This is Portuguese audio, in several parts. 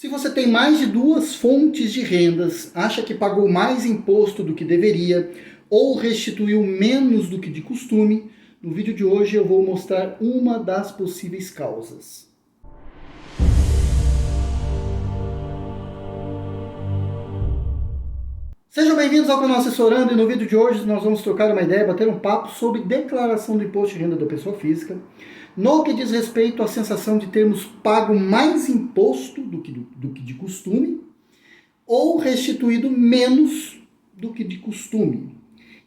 Se você tem mais de duas fontes de rendas, acha que pagou mais imposto do que deveria ou restituiu menos do que de costume, no vídeo de hoje eu vou mostrar uma das possíveis causas. Sejam bem-vindos ao canal Assessorando, e no vídeo de hoje nós vamos trocar uma ideia, bater um papo sobre declaração do imposto de renda da pessoa física, no que diz respeito à sensação de termos pago mais imposto do que de costume, ou restituído menos do que de costume.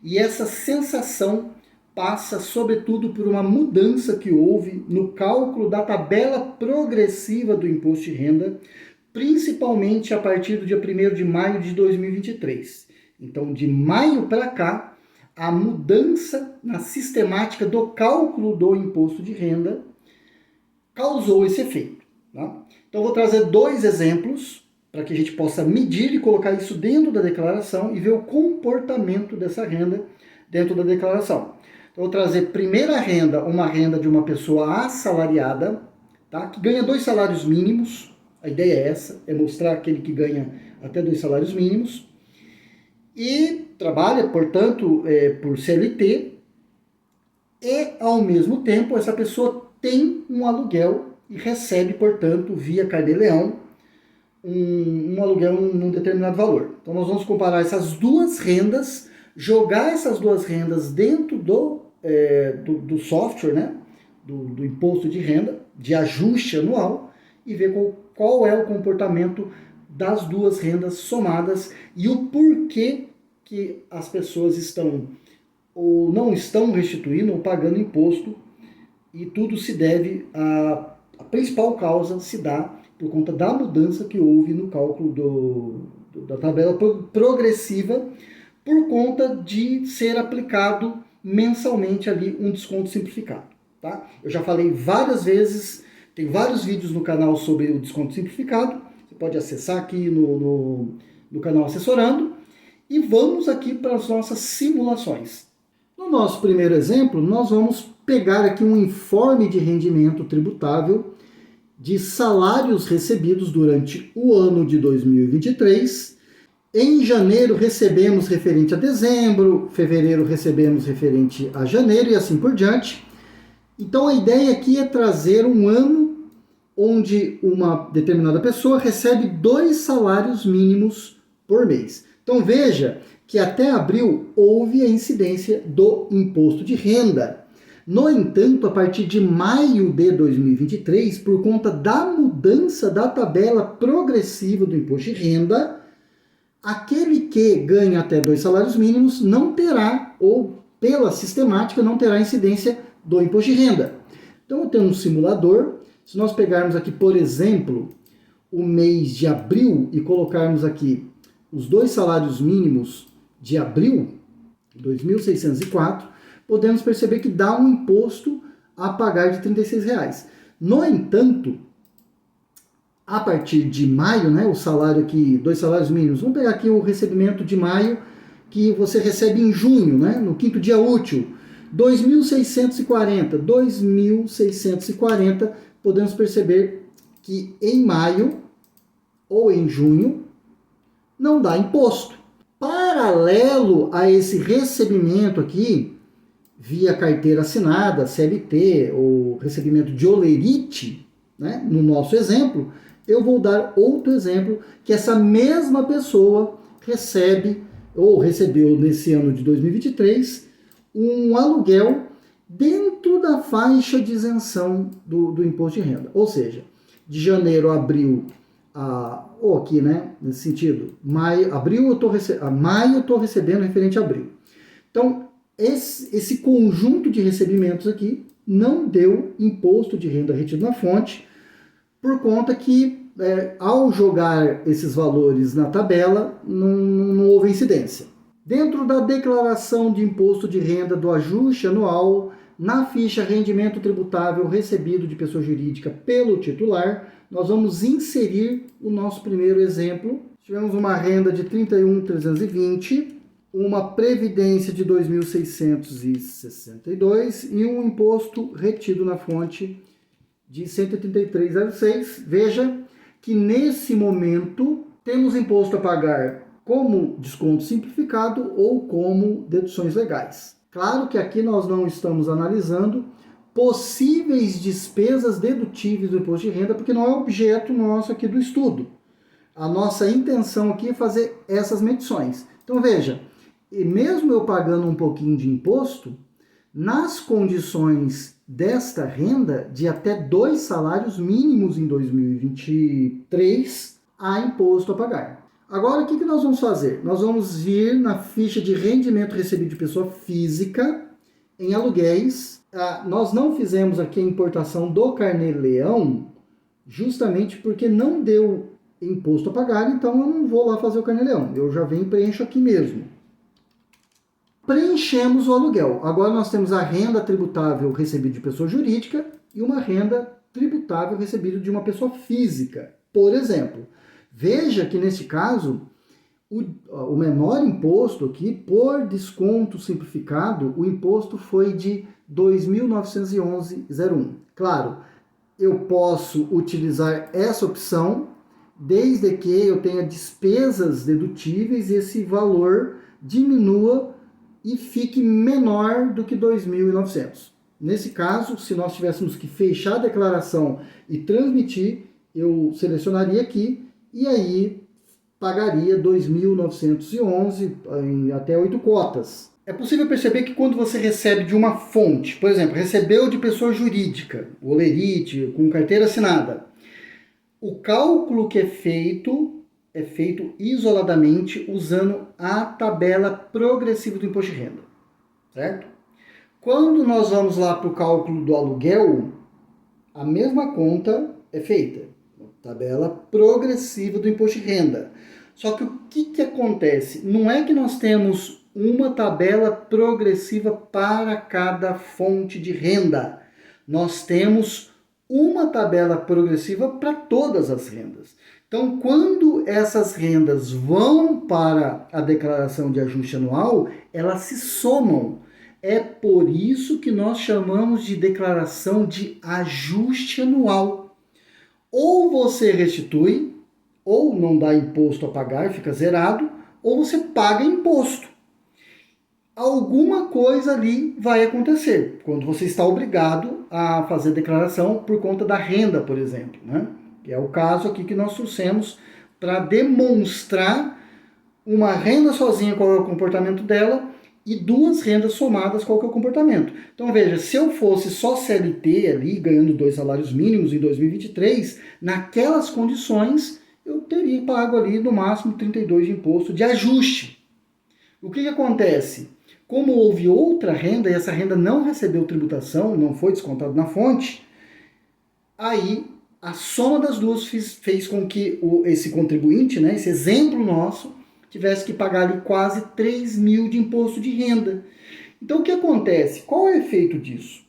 E essa sensação passa, sobretudo, por uma mudança que houve no cálculo da tabela progressiva do imposto de renda, principalmente a partir do dia 1º de maio de 2023. Então, de maio para cá, a mudança na sistemática do cálculo do imposto de renda causou esse efeito. Tá? Então, vou trazer dois exemplos para que a gente possa medir e colocar isso dentro da declaração e ver o comportamento dessa renda dentro da declaração. Então, vou trazer primeira renda, uma renda de uma pessoa assalariada, tá? Que ganha 2 salários mínimos. A ideia é essa, é mostrar aquele que ganha até 2 salários mínimos e trabalha, portanto, por CLT, e, ao mesmo tempo, essa pessoa tem um aluguel e recebe, portanto, via Cardeleão, um aluguel num determinado valor. Então, nós vamos comparar essas duas rendas, jogar essas duas rendas dentro do software, né? do imposto de renda, de ajuste anual, e ver qual é o comportamento das duas rendas somadas e o porquê que as pessoas estão ou não estão restituindo ou pagando imposto, e tudo se deve a principal causa se dá por conta da mudança que houve no cálculo da tabela progressiva, por conta de ser aplicado mensalmente ali um desconto simplificado. Tá? Eu já falei várias vezes, tem vários vídeos no canal sobre o desconto simplificado, você pode acessar aqui no canal Assessorando, e vamos aqui para as nossas simulações. No nosso primeiro exemplo, nós vamos pegar aqui um informe de rendimento tributável de salários recebidos durante o ano de 2023. Em janeiro recebemos referente a dezembro, fevereiro recebemos referente a janeiro e assim por diante. Então a ideia aqui é trazer um ano onde uma determinada pessoa recebe 2 salários mínimos por mês. Então veja que até abril houve a incidência do imposto de renda. No entanto, a partir de maio de 2023, por conta da mudança da tabela progressiva do imposto de renda, aquele que ganha até 2 salários mínimos não terá, ou pela sistemática, não terá incidência do imposto de renda. Então eu tenho um simulador. Se nós pegarmos aqui, por exemplo, o mês de abril e colocarmos aqui os 2 salários mínimos de abril, 2.604, podemos perceber que dá um imposto a pagar de R$ 36,00. No entanto, a partir de maio, né, o salário aqui, 2 salários mínimos, vamos pegar aqui o recebimento de maio, que você recebe em junho, né, no 5º dia útil, 2.640, podemos perceber que em maio ou em junho não dá imposto. Paralelo a esse recebimento aqui, via carteira assinada, CLT, ou recebimento de olerite, né, no nosso exemplo, eu vou dar outro exemplo, que essa mesma pessoa recebe, ou recebeu nesse ano de 2023, um aluguel dentro da faixa de isenção do imposto de renda. Ou seja, de janeiro a abril, ou aqui, né, nesse sentido, maio eu estou recebendo referente a abril. Então, esse conjunto de recebimentos aqui não deu imposto de renda retido na fonte, por conta que, ao jogar esses valores na tabela, não houve incidência. Dentro da declaração de imposto de renda do ajuste anual, na ficha rendimento tributável recebido de pessoa jurídica pelo titular, nós vamos inserir o nosso primeiro exemplo. Tivemos uma renda de 31.320, uma previdência de 2.662 e um imposto retido na fonte de 183,06. Veja que nesse momento temos imposto a pagar como desconto simplificado ou como deduções legais. Claro que aqui nós não estamos analisando possíveis despesas dedutíveis do imposto de renda, porque não é objeto nosso aqui do estudo. A nossa intenção aqui é fazer essas medições. Então veja, e mesmo eu pagando um pouquinho de imposto, nas condições desta renda, de até 2 salários mínimos em 2023, há imposto a pagar. Agora, o que nós vamos fazer? Nós vamos vir na ficha de rendimento recebido de pessoa física em aluguéis. Nós não fizemos aqui a importação do carnê-leão, justamente porque não deu imposto a pagar, então eu não vou lá fazer o carnê-leão. Eu já venho e preencho aqui mesmo. Preenchemos o aluguel. Agora nós temos a renda tributável recebida de pessoa jurídica e uma renda tributável recebida de uma pessoa física. Por exemplo, veja que neste caso, o menor imposto aqui, por desconto simplificado, o imposto foi de R$ 2.911,01. Claro, eu posso utilizar essa opção desde que eu tenha despesas dedutíveis e esse valor diminua e fique menor do que 2.900. Nesse caso, se nós tivéssemos que fechar a declaração e transmitir, eu selecionaria aqui e aí pagaria 2.911 em até 8 cotas. É possível perceber que quando você recebe de uma fonte, por exemplo, recebeu de pessoa jurídica, olerite, com carteira assinada, o cálculo que é feito isoladamente usando a tabela progressiva do imposto de renda, certo? Quando nós vamos lá para o cálculo do aluguel, a mesma conta é feita, tabela progressiva do imposto de renda. Só que o que acontece? Não é que nós temos uma tabela progressiva para cada fonte de renda. Nós temos uma tabela progressiva para todas as rendas. Então, quando essas rendas vão para a declaração de ajuste anual, elas se somam. É por isso que nós chamamos de declaração de ajuste anual. Ou você restitui, ou não dá imposto a pagar, fica zerado, ou você paga imposto. Alguma coisa ali vai acontecer quando você está obrigado a fazer declaração por conta da renda, por exemplo, né? Que é o caso aqui que nós trouxemos para demonstrar uma renda sozinha qual é o comportamento dela e 2 rendas somadas qual que é o comportamento. Então veja, se eu fosse só CLT ali, ganhando 2 salários mínimos em 2023, naquelas condições eu teria pago ali no máximo 32 de imposto de ajuste. O que acontece? Como houve outra renda e essa renda não recebeu tributação, não foi descontado na fonte, aí a soma das duas fez com que esse contribuinte, né, esse exemplo nosso, tivesse que pagar ali quase 3 mil de imposto de renda. Então o que acontece? Qual é o efeito disso?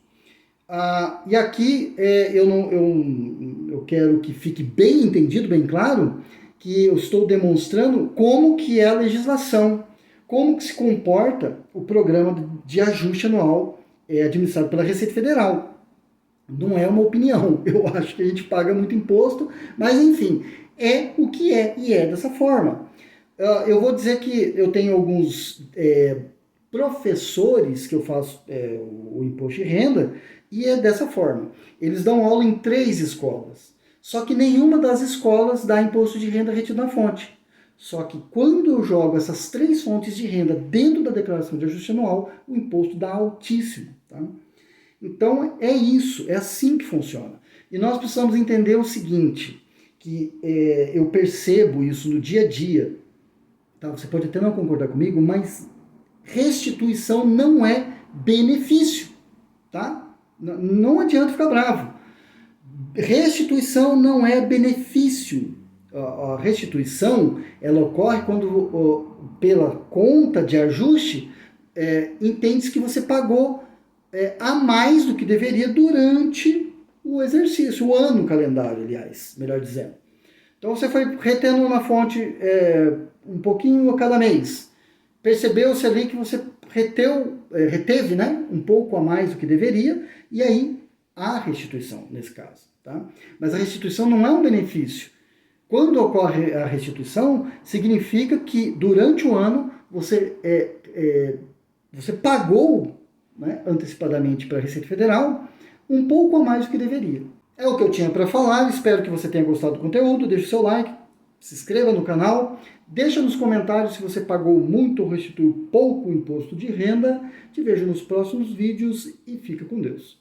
E aqui eu quero que fique bem entendido, bem claro, que eu estou demonstrando como que é a legislação, como que se comporta o programa de ajuste anual administrado pela Receita Federal. Não é uma opinião, eu acho que a gente paga muito imposto, mas enfim, é o que é e é dessa forma. Eu vou dizer que eu tenho alguns professores que eu faço o imposto de renda e é dessa forma. Eles dão aula em 3 escolas, só que nenhuma das escolas dá imposto de renda retido na fonte. Só que quando eu jogo essas 3 fontes de renda dentro da declaração de ajuste anual, o imposto dá altíssimo, tá? Então é isso, é assim que funciona. E nós precisamos entender o seguinte, que eu percebo isso no dia a dia, tá? Você pode até não concordar comigo, mas restituição não é benefício, tá? Não adianta ficar bravo. Restituição não é benefício. A restituição, ela ocorre quando, pela conta de ajuste, entende-se que você pagou a mais do que deveria durante o exercício, o ano calendário, aliás, melhor dizendo. Então você foi retendo na fonte um pouquinho a cada mês. Percebeu-se ali que você reteve, né, um pouco a mais do que deveria, e aí há restituição nesse caso. Tá? Mas a restituição não é um benefício. Quando ocorre a restituição, significa que durante o ano você pagou, né, antecipadamente para a Receita Federal um pouco a mais do que deveria. É o que eu tinha para falar, espero que você tenha gostado do conteúdo, deixe o seu like, se inscreva no canal, deixa nos comentários se você pagou muito ou restituiu pouco imposto de renda. Te vejo nos próximos vídeos e fica com Deus.